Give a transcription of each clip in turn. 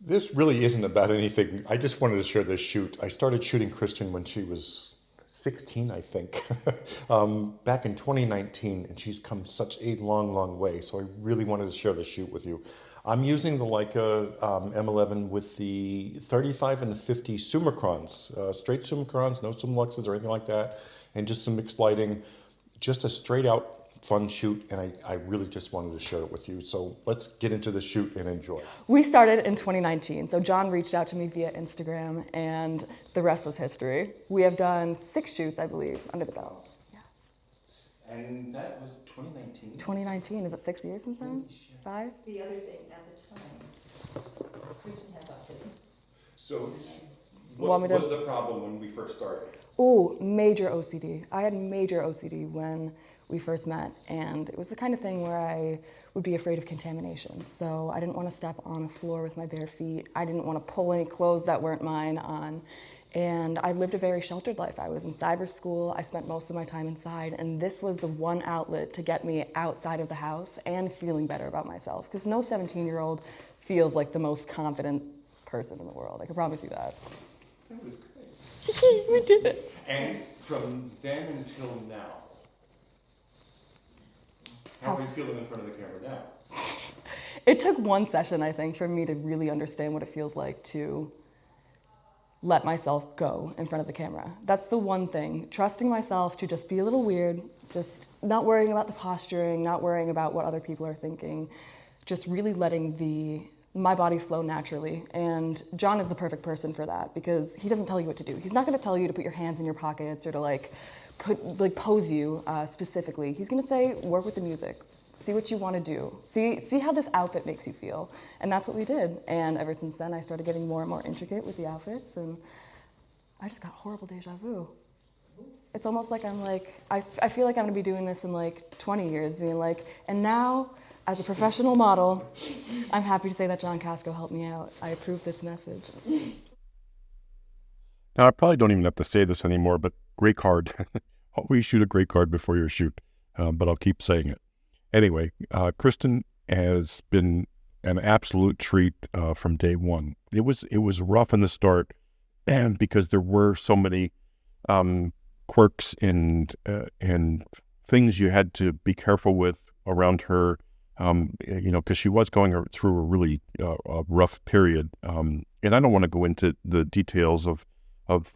This really isn't about anything. I just wanted to share this shoot. I started shooting Kristen when she was 16, I think, back in 2019, and she's come such a long, long way. So I really wanted to share the shoot with you. I'm using the Leica M11 with the 35 and the 50 Summicrons, straight Summicrons, no Sumluxes or anything like that, and just some mixed lighting, just a straight out fun shoot, and I really just wanted to share it with you. So let's get into the shoot and enjoy. We started in 2019. So John reached out to me via Instagram, and the rest was history. We have done 6 shoots, I believe, under the belt. And that was 2019. 2019, is it 6 years since then? 5? The other thing at the time, Kristen has autism. So Want me what to- was the problem when we first started? Oh, major OCD. I had major OCD when we first met, and it was the kind of thing where I would be afraid of contamination. So I didn't want to step on a floor with my bare feet. I didn't want to pull any clothes that weren't mine on. And I lived a very sheltered life. I was in cyber school. I spent most of my time inside, and this was the one outlet to get me outside of the house and feeling better about myself. Because no 17-year-old feels like the most confident person in the world. I can promise you that. That was great. We did it. And from then until now, how are you feeling in front of the camera now? It took one session, I think, for me to really understand what it feels like to let myself go in front of the camera. That's the one thing. Trusting myself to just be a little weird, just not worrying about the posturing, not worrying about what other people are thinking, just really letting my body flow naturally. And John is the perfect person for that because he doesn't tell you what to do. He's not gonna tell you to put your hands in your pockets or to pose you specifically. He's gonna say, work with the music. See what you want to do. See how this outfit makes you feel. And that's what we did. And ever since then, I started getting more and more intricate with the outfits, and I just got horrible deja vu. It's almost like I feel like I'm gonna be doing this in like 20 years, being like, and now, as a professional model, I'm happy to say that John Casco helped me out. I approve this message. Now, I probably don't even have to say this anymore, but great card. Always shoot a great card before your shoot, but I'll keep saying it. Anyway, Kristen has been an absolute treat from day one. It was rough in the start, and because there were so many quirks and things you had to be careful with around her, because she was going through a really rough period. And I don't want to go into the details of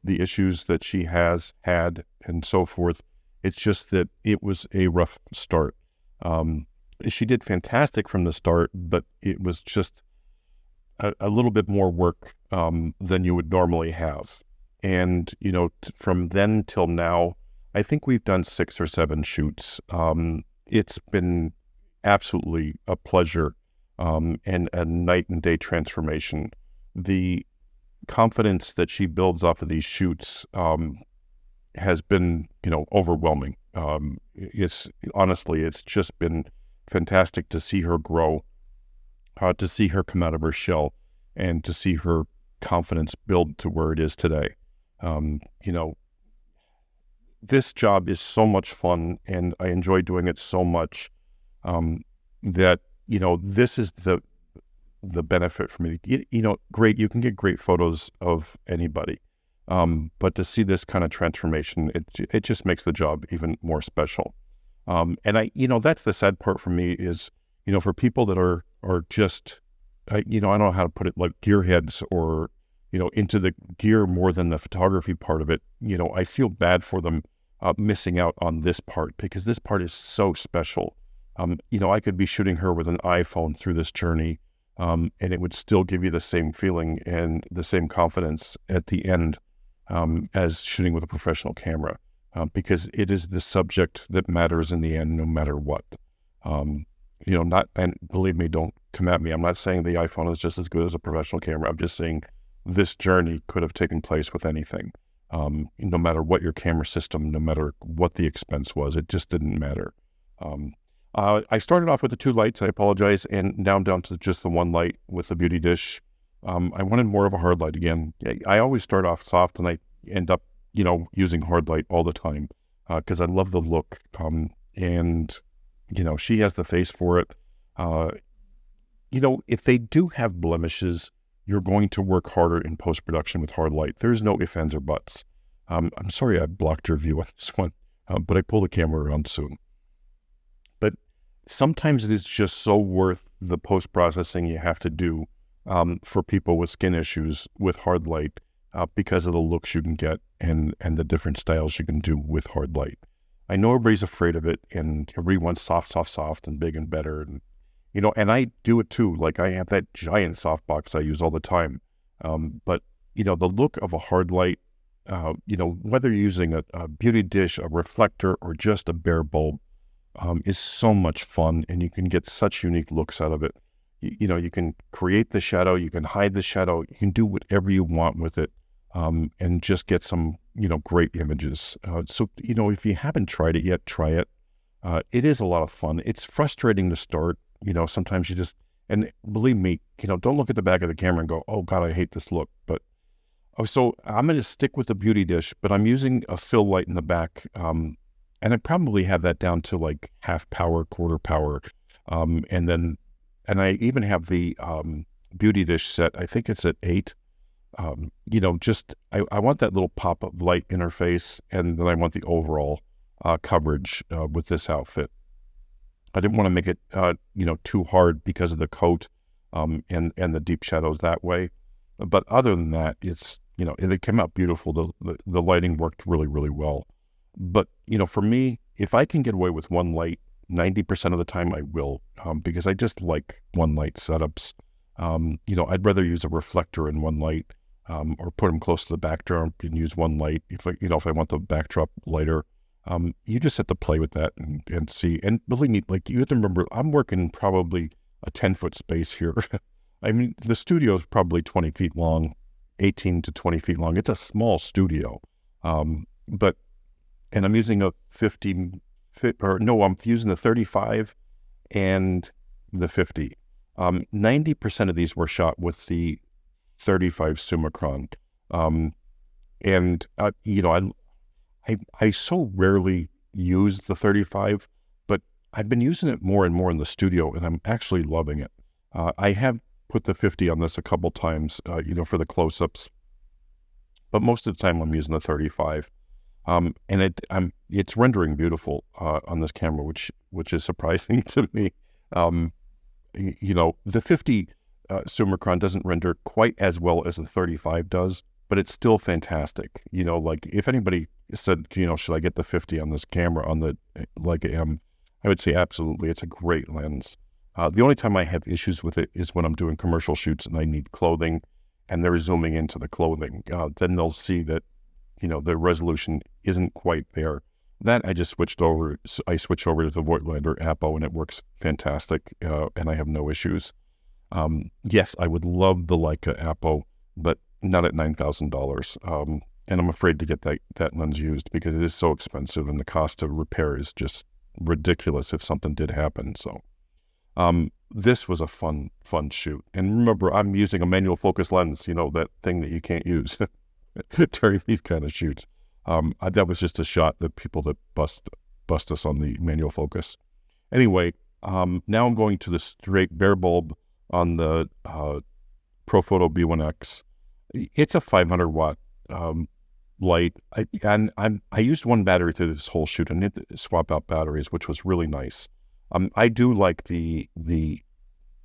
the issues that she has had and so forth. It's just that it was a rough start. She did fantastic from the start, but it was just a little bit more work than you would normally have. And, from then till now, I think we've done 6 or 7 shoots. It's been absolutely a pleasure and a night and day transformation. The confidence that she builds off of these shoots has been, overwhelming. It's just been fantastic to see her grow, to see her come out of her shell, and to see her confidence build to where it is today. This job is so much fun, and I enjoy doing it so much that this is the benefit for me. Great, you can get great photos of anybody. But to see this kind of transformation, it just makes the job even more special. And that's the sad part for me is, for people that are just, I don't know how to put it, like gearheads or, into the gear more than the photography part of it. I feel bad for them missing out on this part because this part is so special. I could be shooting her with an iPhone through this journey, and it would still give you the same feeling and the same confidence at the end as shooting with a professional camera, because it is the subject that matters in the end, no matter what. And believe me, don't come at me. I'm not saying the iPhone is just as good as a professional camera. I'm just saying this journey could have taken place with anything, no matter what your camera system, no matter what the expense was, it just didn't matter. I started off with the 2 lights, I apologize, and now I'm down to just the 1 light with the beauty dish. I wanted more of a hard light again. I always start off soft and I end up, using hard light all the time because I love the look. And she has the face for it. If they do have blemishes, you're going to work harder in post-production with hard light. There's no ifs, ands, or buts. I'm sorry I blocked your view on this one, but I pull the camera around soon. But sometimes it is just so worth the post-processing you have to do for people with skin issues with hard light because of the looks you can get and the different styles you can do with hard light. I know everybody's afraid of it and everybody wants soft and big and better. And, and I do it too. Like I have that giant softbox I use all the time. But, the look of a hard light, whether you're using a beauty dish, a reflector, or just a bare bulb, is so much fun, and you can get such unique looks out of it. You can create the shadow, you can hide the shadow, you can do whatever you want with it, and just get some, great images. So, if you haven't tried it yet, try it. It is a lot of fun. It's frustrating to start. Sometimes you just, and believe me, don't look at the back of the camera and go, oh God, I hate this look. But, so I'm going to stick with the beauty dish, but I'm using a fill light in the back. And I probably have that down to like half power, quarter power. And I even have the beauty dish set. I think it's at 8. I want that little pop of light interface, and then I want the overall coverage with this outfit. I didn't want to make it, too hard because of the coat and the deep shadows that way. But other than that, it's, it came out beautiful. The lighting worked really, really well. But, for me, if I can get away with one light, 90% of the time I will, because I just like one light setups. I'd rather use a reflector in one light, or put them close to the backdrop and use one light. If I want the backdrop lighter, you just have to play with that and see. And believe me, like you have to remember, I'm working probably a 10-foot space here. I mean, the studio is probably 20 feet long, 18 to 20 feet long. It's a small studio, and I'm using a 50. I'm using the 35 and the 50. 90% of these were shot with the 35 Summicron. I so rarely use the 35, but I've been using it more and more in the studio, and I'm actually loving it. I have put the 50 on this a couple times, for the close-ups, but most of the time I'm using the 35. And it's rendering beautiful on this camera, which is surprising to me. The 50 Summicron doesn't render quite as well as the 35 does, but it's still fantastic. Like if anybody said, should I get the 50 on this camera on the Leica M, I would say absolutely. It's a great lens. The only time I have issues with it is when I'm doing commercial shoots and I need clothing, and they're zooming into the clothing. Then they'll see that the resolution isn't quite there. That I just switched over. I switched over to the Voigtlander Apo, and it works fantastic, and I have no issues. Yes, I would love the Leica Apo, but not at $9,000. And I'm afraid to get that lens used because it is so expensive, and the cost of repair is just ridiculous if something did happen. So this was a fun shoot. And remember, I'm using a manual focus lens, that thing that you can't use during these kind of shoots. That was just a shot that people that bust us on the manual focus. Anyway, now I'm going to the straight bare bulb on the Profoto B1X. It's a 500 watt light, I used one battery through this whole shoot and didn't swap out batteries, which was really nice. I do like the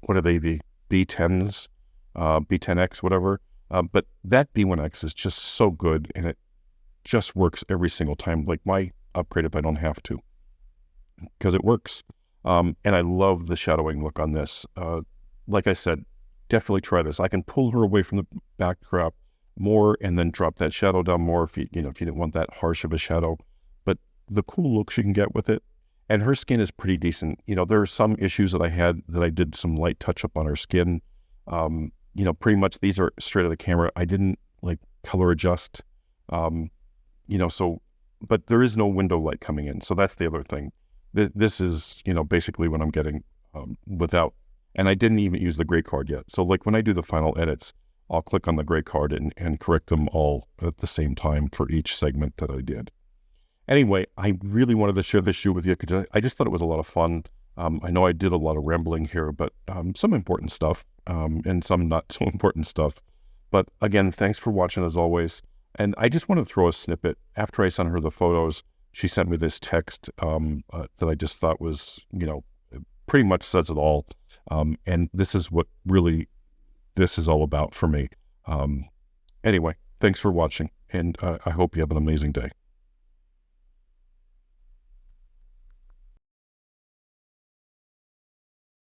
what are they, the B10s, B10X, whatever. But that B1X is just so good, and it just works every single time. Like, why upgrade if I don't have to? Because it works. And I love the shadowing look on this. Like I said, definitely try this. I can pull her away from the backdrop more and then drop that shadow down more if you didn't want that harsh of a shadow. But the cool looks you can get with it. And her skin is pretty decent. There are some issues that I had that I did some light touch up on her skin. Pretty much these are straight out of the camera. I didn't like color adjust, but there is no window light coming in. So that's the other thing. This is, basically what I'm getting without, and I didn't even use the gray card yet. So like when I do the final edits, I'll click on the gray card and correct them all at the same time for each segment that I did. Anyway, I really wanted to share this shoot with you because I just thought it was a lot of fun. I know I did a lot of rambling here, but some important stuff. and some not so important stuff. But again, thanks for watching as always. And I just want to throw a snippet. After I sent her the photos, she sent me this text that I just thought was, pretty much says it all. And this is what really this is all about for me. Anyway, thanks for watching, and I hope you have an amazing day.